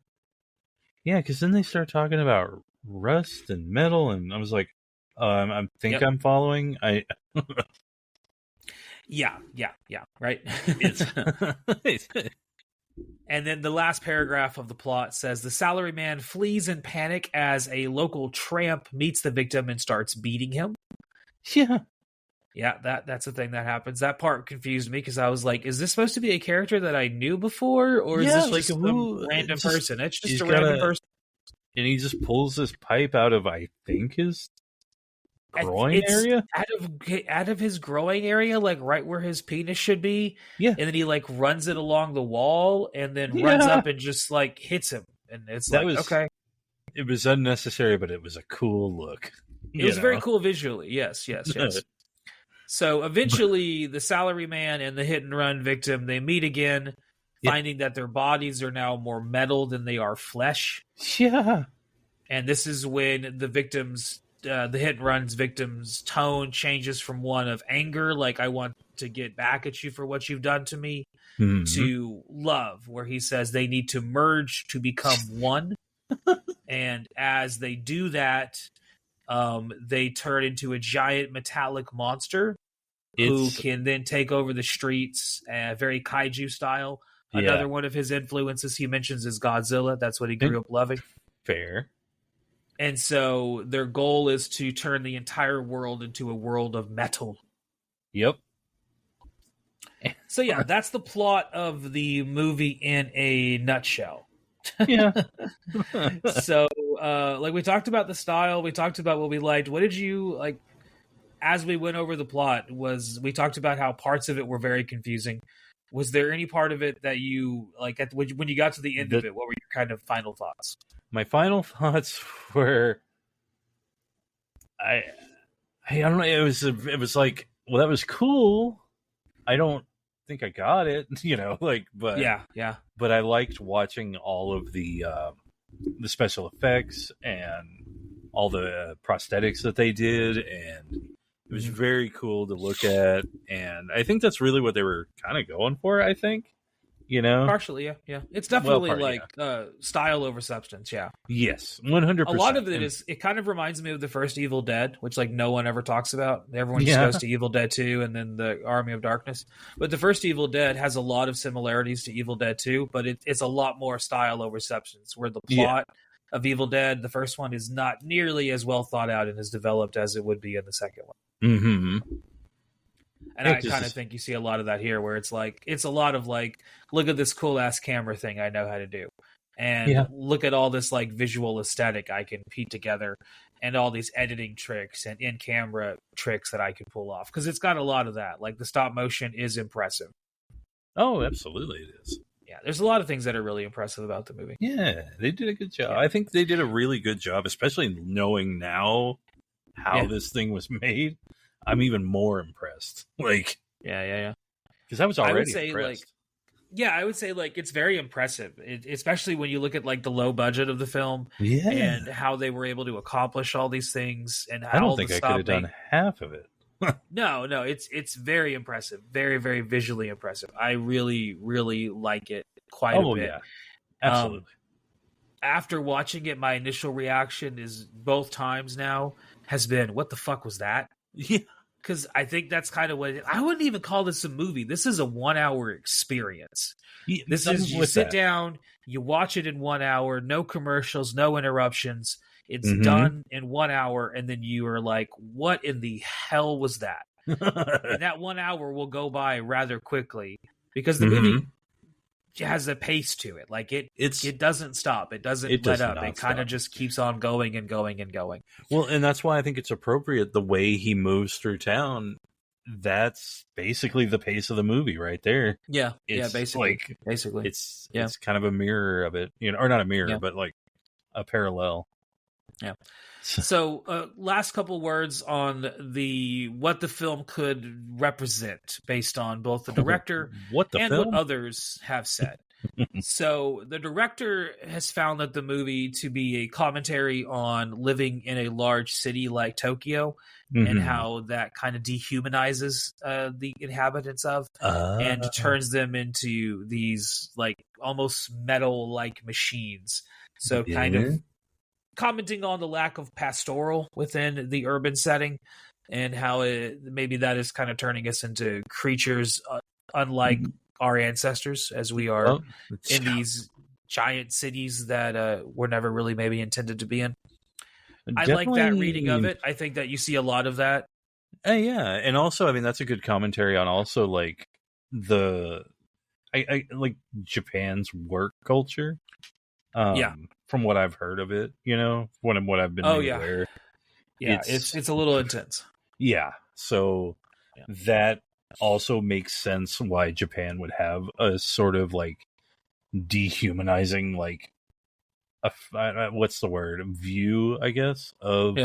Yeah, because then they start talking about rust and metal, and I was like, I think I'm following. Yeah, right? And then the last paragraph of the plot says the salaryman flees in panic as a local tramp meets the victim and starts beating him. Yeah. Yeah, that's the thing that happens. That part confused me because I was like, is this supposed to be a character that I knew before? Or is this like some random person? It's just a random person. And he just pulls this pipe out of, I think, his groin area? Out of his groin area, like right where his penis should be. Yeah. And then he like runs it along the wall and then runs up and just like hits him. And it's okay. It was unnecessary, but it was a cool look. It was very cool visually. Yes. So eventually the salaryman and the hit and run victim, they meet again, finding that their bodies are now more metal than they are flesh. Yeah. And this is when the victims, the hit and run's victim's tone changes from one of anger, like I want to get back at you for what you've done to me, to love, where he says they need to merge to become one. And as they do that, they turn into a giant metallic monster who can then take over the streets, very kaiju style. Another one of his influences he mentions is Godzilla. That's what he grew up loving. Fair. And so their goal is to turn the entire world into a world of metal. Yep. So yeah, that's the plot of the movie in a nutshell. Yeah. So, like we talked about the style, we talked about what we liked. What did you like? As we went over the plot, we talked about how parts of it were very confusing. Was there any part of it that you like when you got to the end of it? What were your kind of final thoughts? My final thoughts were, I don't know. It was like, well, that was cool. I don't think I got it, but yeah. But I liked watching all of the special effects and all the prosthetics that they did, and it was very cool to look at. And I think that's really what they were kind of going for. I think, partially, yeah. It's definitely style over substance. Yeah. Yes, 100%. A lot of it is. It kind of reminds me of the first Evil Dead, which like no one ever talks about. Everyone just goes to Evil Dead 2 and then the Army of Darkness. But the first Evil Dead has a lot of similarities to Evil Dead 2, but it's a lot more style over substance. Where the plot of Evil Dead, the first one, is not nearly as well thought out and as developed as it would be in the second one. Mm-hmm. And I kind of think you see a lot of that here, where it's a lot of like, look at this cool ass camera thing I know how to do, and look at all this like visual aesthetic I can put together, and all these editing tricks and in camera tricks that I can pull off. Because it's got a lot of that. Like the stop motion is impressive. Oh, absolutely, it is. Yeah, there's a lot of things that are really impressive about the movie. Yeah, they did a good job. Yeah. I think they did a really good job, especially knowing now how this thing was made. I'm even more impressed. Like, yeah. Because I was already impressed. I would say like it's very impressive, especially when you look at like the low budget of the film, and how they were able to accomplish all these things. And how I don't think I could have done half of it. No, it's very impressive, very, very visually impressive. I really, really like it quite a bit. Yeah, absolutely. After watching it, my initial reaction is both times now has been, "What the fuck was that?" Yeah. Because I think that's kind of what I wouldn't even call this a movie. This is a 1 hour experience. Yeah, this is you sit down, you watch it in 1 hour, no commercials, no interruptions. It's done in 1 hour, and then you are like, "What in the hell was that?" And that 1 hour will go by rather quickly because the movie has a pace to it. Like it doesn't stop. It doesn't let up. It kind of just keeps on going and going and going. Well, and that's why I think it's appropriate the way he moves through town. That's basically the pace of the movie right there. Yeah. Basically. It's kind of a mirror of it, or not a mirror, but like a parallel. Yeah. So, last couple words on what the film could represent based on both the director what others have said. So the director has found that the movie to be a commentary on living in a large city like Tokyo and how that kind of dehumanizes the inhabitants of and turns them into these like almost metal-like machines. So kind of commenting on the lack of pastoral within the urban setting and how maybe that is kind of turning us into creatures unlike our ancestors, as we are in these giant cities that were never really maybe intended to be in. I like that reading of it. I think that you see a lot of that. Yeah, and also, I mean, that's a good commentary on also like I like Japan's work culture. From what I've heard of it, what I've been aware. Yeah, it's a little intense. Yeah, so that also makes sense why Japan would have a sort of like dehumanizing, like what's the word, view, I guess, of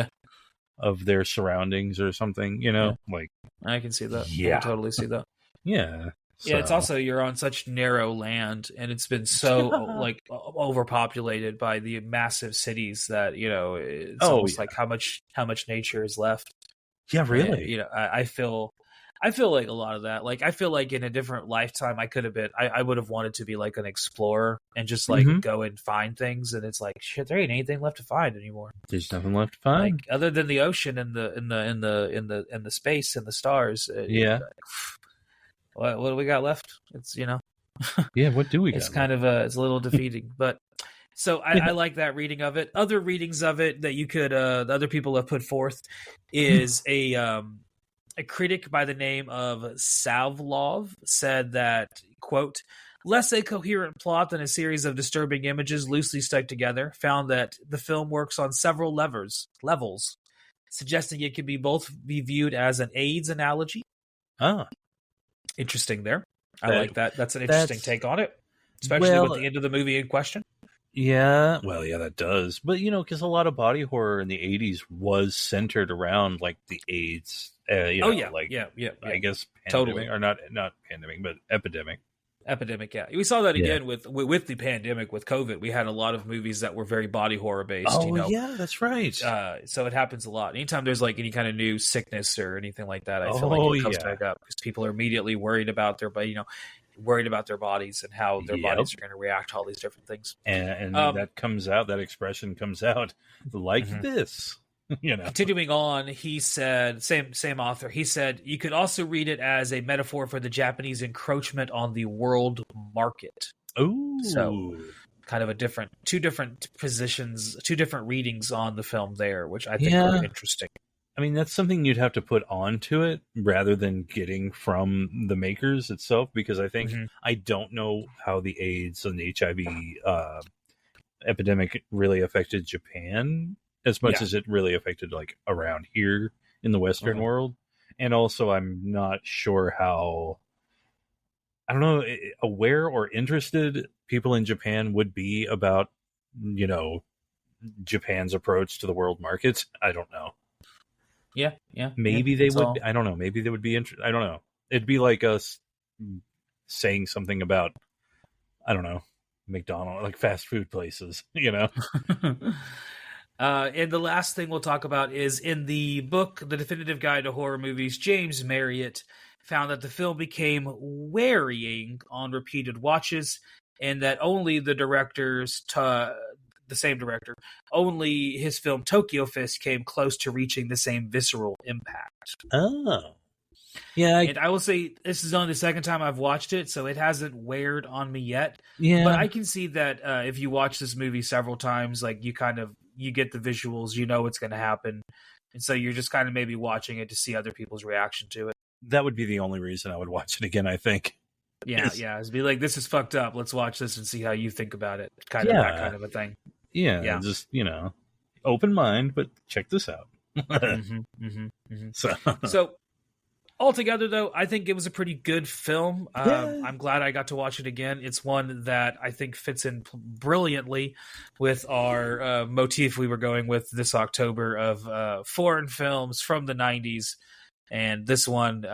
their surroundings or something. Like I can see that. Yeah, I can totally see that. Yeah. Yeah, it's also you're on such narrow land, and it's been so like overpopulated by the massive cities that it's almost like how much nature is left. Yeah, really. And, I feel like a lot of that. Like I feel like in a different lifetime, I could have been. I would have wanted to be like an explorer and just like go and find things. And it's like shit, there ain't anything left to find anymore. There's nothing left to find, like, other than the ocean and the space and the stars. What do we got left? It's yeah. What do we got? It's kind of it's a little defeating, but so I like that reading of it. Other readings of it that you could the other people have put forth is a critic by the name of Savlov said that, quote, less a coherent plot than a series of disturbing images loosely stuck together, found that the film works on several levels, suggesting it could be viewed as an AIDS analogy. Interesting there. I like that. That's an interesting take on it, especially with the end of the movie in question. Yeah, well, yeah, that does. But, because a lot of body horror in the 80s was centered around, like, the AIDS. I guess pandemic, totally. Or not pandemic, but epidemic. Epidemic, yeah. We saw that again with the pandemic, with COVID. We had a lot of movies that were very body horror based. Oh, yeah, that's right. So it happens a lot. Anytime there's like any kind of new sickness or anything like that, I feel like it comes back up because people are immediately worried about their bodies and how their bodies are going to react to all these different things. And that comes out, that expression comes out like this. Continuing on, he said, same author, he said, you could also read it as a metaphor for the Japanese encroachment on the world market. Ooh. So kind of two different positions, two different readings on the film there, which I think are interesting. I mean, that's something you'd have to put onto it rather than getting from the makers itself, because I think I don't know how the AIDS and the HIV epidemic really affected Japan as much as it really affected like around here in the Western world. And also I'm not sure how, I don't know, aware or interested people in Japan would be about, Japan's approach to the world markets. I don't know. Yeah. Maybe they would. I don't know. Maybe they would be interested. I don't know. It'd be like us saying something about, I don't know, McDonald's, like fast food places, And the last thing we'll talk about is in the book, The Definitive Guide to Horror Movies, James Marriott found that the film became wearying on repeated watches and that only the same director, only his film Tokyo Fist came close to reaching the same visceral impact. Oh. Yeah. And I will say this is only the second time I've watched it, so it hasn't weared on me yet. Yeah. But I can see that if you watch this movie several times, like you get the visuals, what's going to happen. And so you're just kind of maybe watching it to see other people's reaction to it. That would be the only reason I would watch it again, I think. Yeah. It'd be like, this is fucked up. Let's watch this and see how you think about it. Kind of that kind of a thing. Yeah. Just, open mind, but check this out. So altogether, though, I think it was a pretty good film. I'm glad I got to watch it again. It's one that I think fits in brilliantly with our motif we were going with this October of foreign films from the 90s. And this one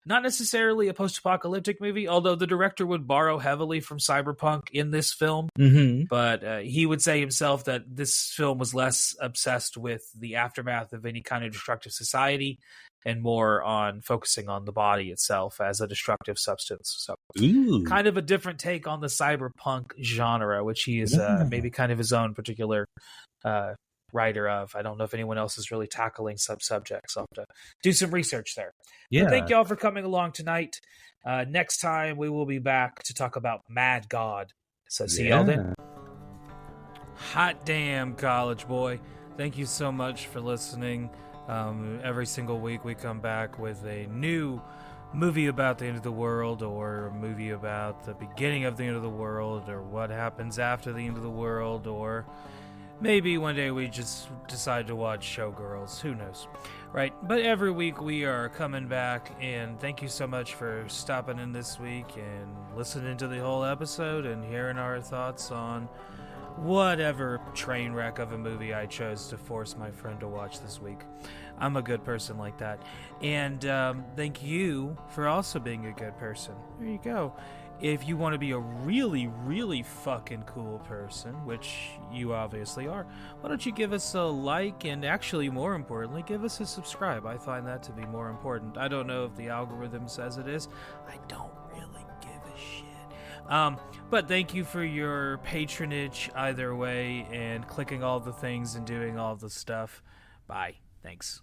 not necessarily a post-apocalyptic movie, although the director would borrow heavily from cyberpunk in this film. But he would say himself that this film was less obsessed with the aftermath of any kind of destructive society and more on focusing on the body itself as a destructive substance. So kind of a different take on the cyberpunk genre, which he is maybe kind of his own particular writer of. I don't know if anyone else is really tackling subjects. I'll have to do some research there. Yeah. But thank y'all for coming along tonight. Next time we will be back to talk about Mad God. So see y'all then. Hot damn, college boy. Thank you so much for listening. Every single week we come back with a new movie about the end of the world, or a movie about the beginning of the end of the world, or what happens after the end of the world, or maybe one day we just decide to watch Showgirls. Who knows? Right? But every week we are coming back, and thank you so much for stopping in this week and listening to the whole episode and hearing our thoughts on whatever train wreck of a movie I chose to force my friend to watch this week. I'm a good person like that. And thank you for also being a good person. There you go. If you want to be a really, really fucking cool person, which you obviously are, why don't you give us a like, and actually, more importantly, give us a subscribe. I find that to be more important. I don't know if the algorithm says it is. I don't really give a shit. But thank you for your patronage either way, and clicking all the things and doing all the stuff. Bye. Thanks.